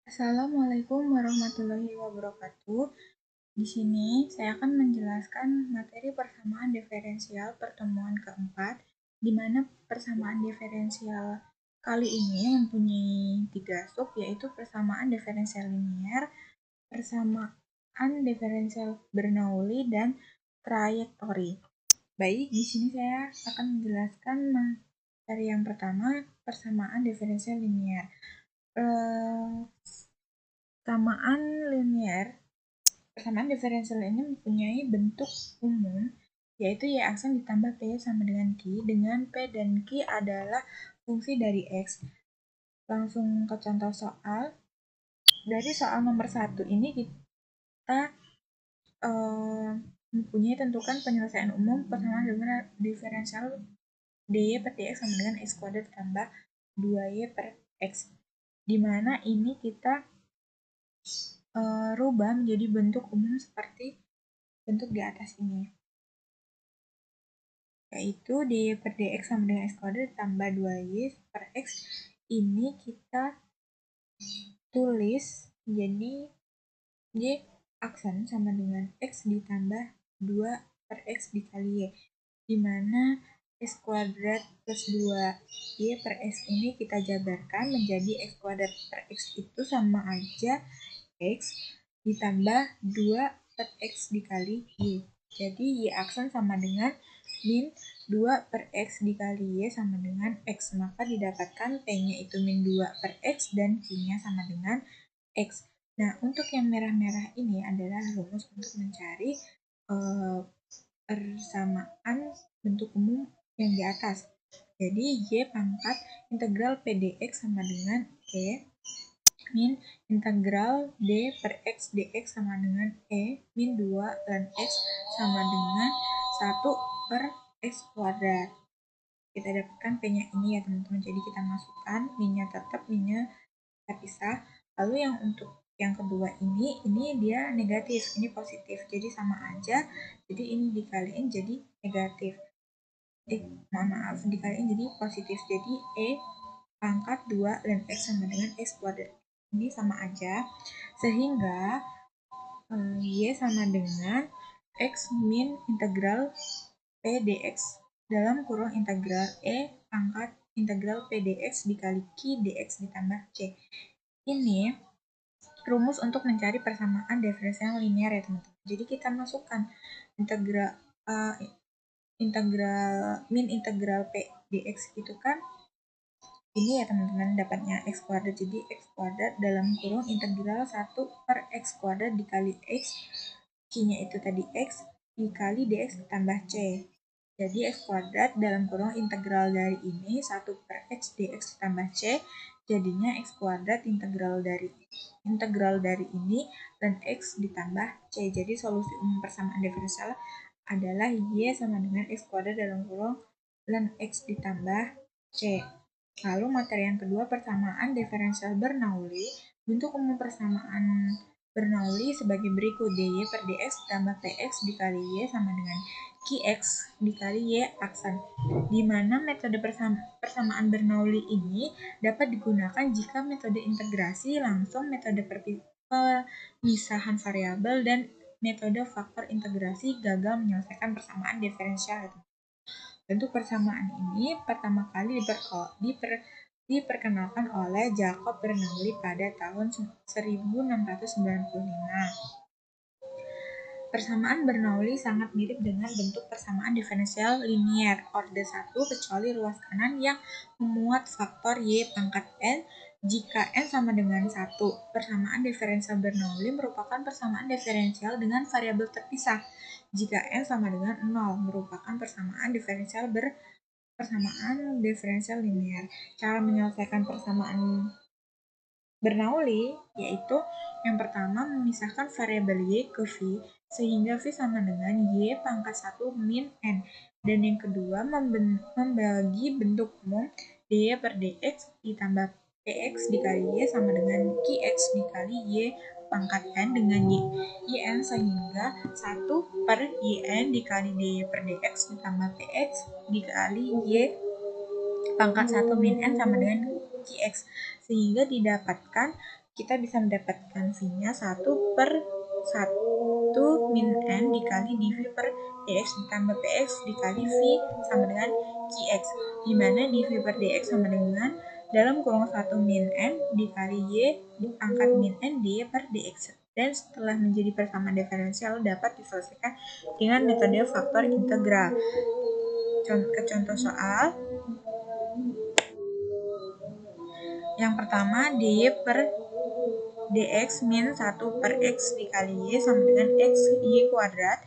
Assalamualaikum warahmatullahi wabarakatuh. Di sini saya akan menjelaskan materi persamaan diferensial pertemuan keempat, di mana persamaan diferensial kali ini mempunyai 3 sub, yaitu persamaan diferensial linier, persamaan diferensial Bernoulli, dan trayektori. Baik, di sini saya akan menjelaskan materi yang pertama, persamaan diferensial linier. Persamaan diferensial ini mempunyai bentuk umum, yaitu Y aksen ditambah P sama dengan Q, dengan P dan Q adalah fungsi dari X. Langsung ke contoh soal. Dari soal nomor 1 ini kita mempunyai tentukan penyelesaian umum persamaan diferensial dy per dx sama dengan x kuadrat tambah 2y per x, dimana ini kita rubah menjadi bentuk umum seperti bentuk di atas ini, yaitu dy per dx sama dengan x kuadrat tambah 2y per x. Ini kita tulis jadi y aksen sama dengan x ditambah 2 per x dikali y, dimana x kuadrat plus 2y per x ini kita jabarkan menjadi x kuadrat per x itu sama aja x ditambah 2 per x dikali y. Jadi y aksen sama dengan min 2 per x dikali y sama dengan x. Maka didapatkan P-nya itu min 2 per x dan Q-nya sama dengan x. Nah, untuk yang merah-merah ini adalah rumus untuk mencari persamaan bentuk umum yang di atas. Jadi y pangkat integral p dx sama dengan e min integral d per x dx sama dengan e min 2 ln x sama dengan 1 per x kuadrat. Kita dapatkan P-nya ini ya teman-teman. Jadi kita masukkan min-nya tetap, min-nya kita pisah. Lalu yang untuk yang kedua ini dia negatif, ini positif. Jadi sama aja. Jadi ini dikaliin jadi negatif. Maaf, dikaliin jadi positif. Jadi E pangkat 2 ln x sama dengan x kuadrat. Ini sama aja. Sehingga Y sama dengan x min integral P dx dalam kurung integral E pangkat integral P dx dikali Q dx ditambah C. Ini rumus untuk mencari persamaan diferensial linier ya teman-teman. Jadi kita masukkan min integral P dx itu kan ini ya teman-teman, dapatnya x kuadrat. Jadi x kuadrat dalam kurung integral 1 per x kuadrat dikali x, Q-nya itu tadi x, dikali dx ditambah C. Jadi x kuadrat dalam kurung integral dari ini 1 per x dx ditambah C, jadinya x kuadrat integral dari ini dan x ditambah C. Jadi solusi umum persamaan diferensial adalah Y sama dengan x kuadrat dalam kurung ln x ditambah C. Lalu materi yang kedua, persamaan diferensial Bernoulli. Bentuk umum persamaan Bernoulli sebagai berikut: dy per dx tambah px dikali y sama dengan qx dikali y aksen. Di mana metode persamaan Bernoulli ini dapat digunakan jika metode integrasi langsung, metode pemisahan variabel, dan metode faktor integrasi gagal menyelesaikan persamaan diferensial. Bentuk persamaan ini pertama kali diperkenalkan oleh Jacob Bernoulli pada tahun 1695. Persamaan Bernoulli sangat mirip dengan bentuk persamaan diferensial linier orde 1 kecuali ruas kanan yang memuat faktor y pangkat n jika n sama dengan 1. Persamaan diferensial Bernoulli merupakan persamaan diferensial dengan variabel terpisah. Jika n sama dengan 0 merupakan persamaan diferensial linier. Cara menyelesaikan persamaan Bernoulli yaitu yang pertama memisahkan variabel y ke v sehingga v sama dengan y pangkat 1 min n, dan yang kedua membagi bentuk umum dy per dx ditambah px dikali y sama dengan qx dikali y pangkat n dengan yn sehingga 1 per yn dikali dy per dx ditambah px dikali y pangkat 1 min n sama dengan qx, Sehingga kita bisa mendapatkan V-nya 1/1 min N dikali dV per dx ditambah Px dikali V sama dengan Qx, di mana dV per dx sama dengan dalam kurung 1 min N dikali Y pangkat min N dy per dx. Dan setelah menjadi persamaan diferensial dapat diselesaikan dengan metode faktor integral. Ke contoh soal. Yang pertama, dy per dx min 1 per x dikali y sama dengan x y kuadrat.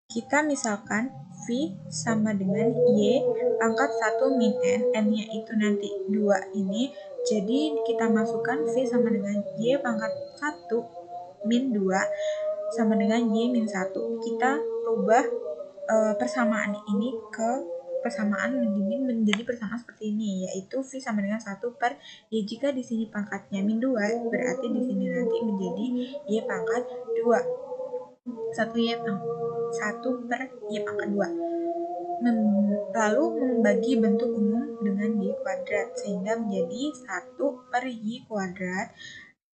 Kita misalkan V sama dengan Y pangkat 1 min N, N-nya itu nanti 2 ini, jadi kita masukkan V sama dengan Y pangkat 1 min 2 sama dengan Y min 1. Kita rubah persamaan ini ke persamaan menjadi persamaan seperti ini, yaitu V sama dengan 1 per Y. Jika di sini pangkatnya min 2, berarti di sini nanti menjadi Y pangkat 2. 1 per Y pangkat 2. Lalu membagi bentuk umum dengan Y kuadrat, sehingga menjadi 1 per Y kuadrat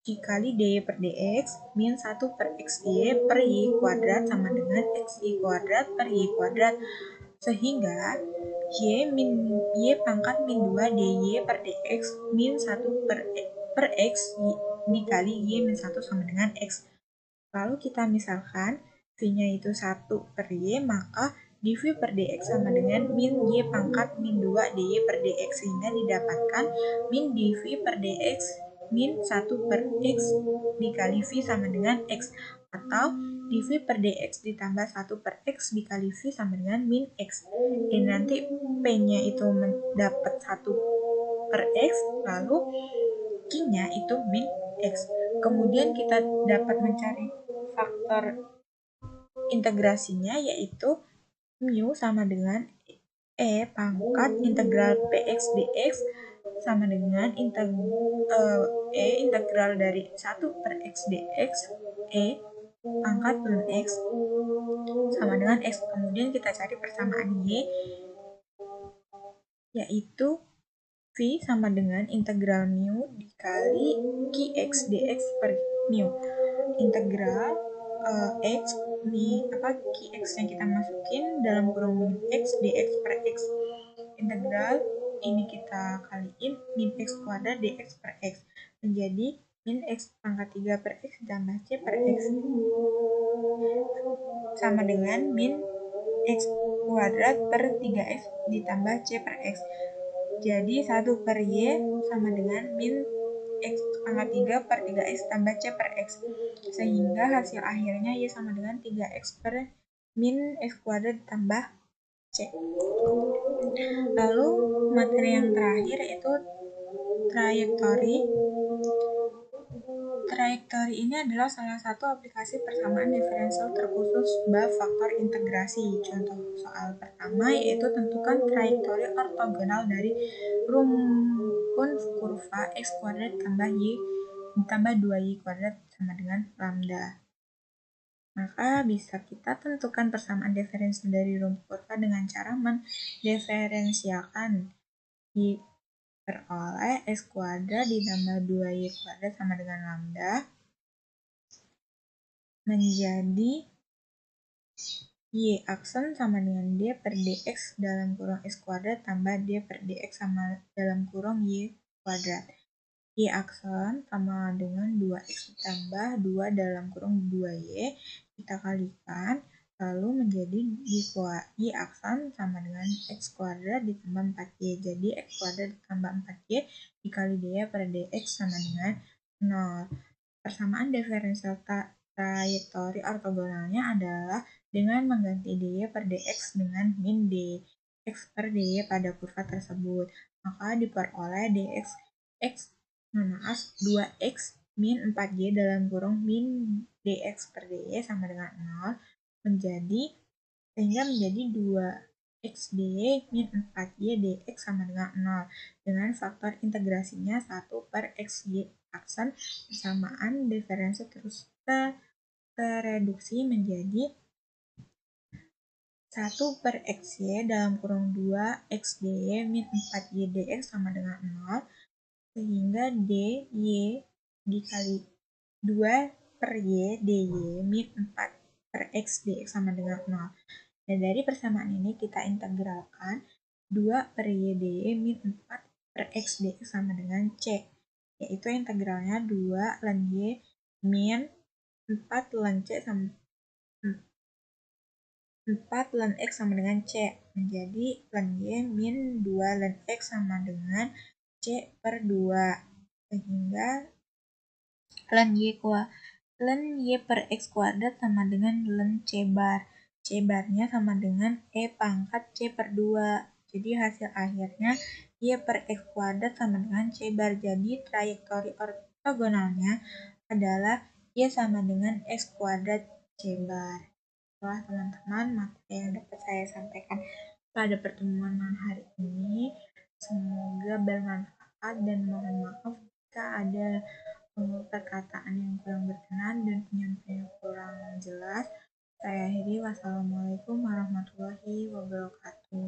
dikali dy per dx min 1 per xy per y kuadrat sama dengan xy kuadrat per y kuadrat, sehingga y pangkat min 2 dy per dx min 1 per x dikali y min 1 sama dengan x. Lalu kita misalkan V-nya itu 1 per Y, maka dV per dx sama dengan min Y pangkat min 2 dy per dx, sehingga didapatkan min dV per dx min 1 per x dikali V sama dengan x, atau dV per dx ditambah 1 per x dikali V sama dengan min x. Dan nanti P-nya itu mendapat 1 per x, lalu Q-nya itu min x. Kemudian kita dapat mencari faktor integrasinya, yaitu mu sama dengan E pangkat integral Px dx sama dengan integral dari 1 per x dx E pangkat ln x sama dengan x. Kemudian kita cari persamaan Y, yaitu V sama dengan integral mu dikali Qx dx per mu. Integral x Qx yang kita masukin dalam kurung min x dx per x. Integral ini kita kaliin min x kuadrat dx per x menjadi min x pangkat 3 per x ditambah c per x sama dengan min x kuadrat per 3x ditambah c per x. Jadi 1 per Y sama dengan min X pangkat 3 per 3X tambah C per X. Sehingga hasil akhirnya Y sama dengan 3X per min X kuadrat tambah C. Lalu materi yang terakhir yaitu trajektori. Trajektori ini adalah salah satu aplikasi persamaan diferensial terkhusus bab faktor integrasi. Contoh soal pertama yaitu tentukan trajektori ortogonal dari rumpun kurva x kuadrat ditambah 2y kuadrat sama dengan lambda. Maka bisa kita tentukan persamaan diferensial dari rumpun kurva dengan cara mendiferensialkan diperoleh x kuadrat ditambah 2y kuadrat sama dengan lambda menjadi y aksen sama dengan d per dx dalam kurung x kuadrat tambah d per dx sama dalam kurung y kuadrat. Y aksen sama dengan 2x ditambah 2 dalam kurung 2y, kita kalikan, lalu menjadi y aksen sama dengan x kuadrat ditambah 4y. Jadi x kuadrat ditambah 4y dikali d per dx sama dengan 0. Persamaan diferensial trajektori ortogonalnya adalah dengan mengganti dy per dx dengan min dx per dy pada kurva tersebut. Maka diperoleh 2x min 4y dalam kurung min dx per dy sama dengan 0 sehingga menjadi 2x dy min 4y dx sama dengan 0 dengan faktor integrasinya 1 per xy aksen. Persamaan diferensial terus tereduksi menjadi 1 per xy dalam kurung 2 x dy min 4y dx sama dengan 0 Sehingga dy dikali 2 per y dy min 4 per x dx sama dengan 0. Dan dari persamaan ini kita integralkan 2 per y dy min 4 per x dx sama dengan c, yaitu integralnya 2 ln y min 4 ln c sama 4 ln x sama dengan c, menjadi ln y min 2 ln x sama dengan c per 2. Sehingga ln y per x kuadrat sama dengan ln c bar. C barnya sama dengan e pangkat c per 2. Jadi hasil akhirnya y per x kuadrat sama dengan c bar. Jadi trayektori ortogonalnya adalah y sama dengan x kuadrat c bar. Itulah teman-teman materi yang dapat saya sampaikan pada pertemuan hari ini. Semoga bermanfaat dan mohon maaf jika ada perkataan yang kurang berkenan dan penyampaian kurang jelas. Saya akhiri, wassalamualaikum warahmatullahi wabarakatuh.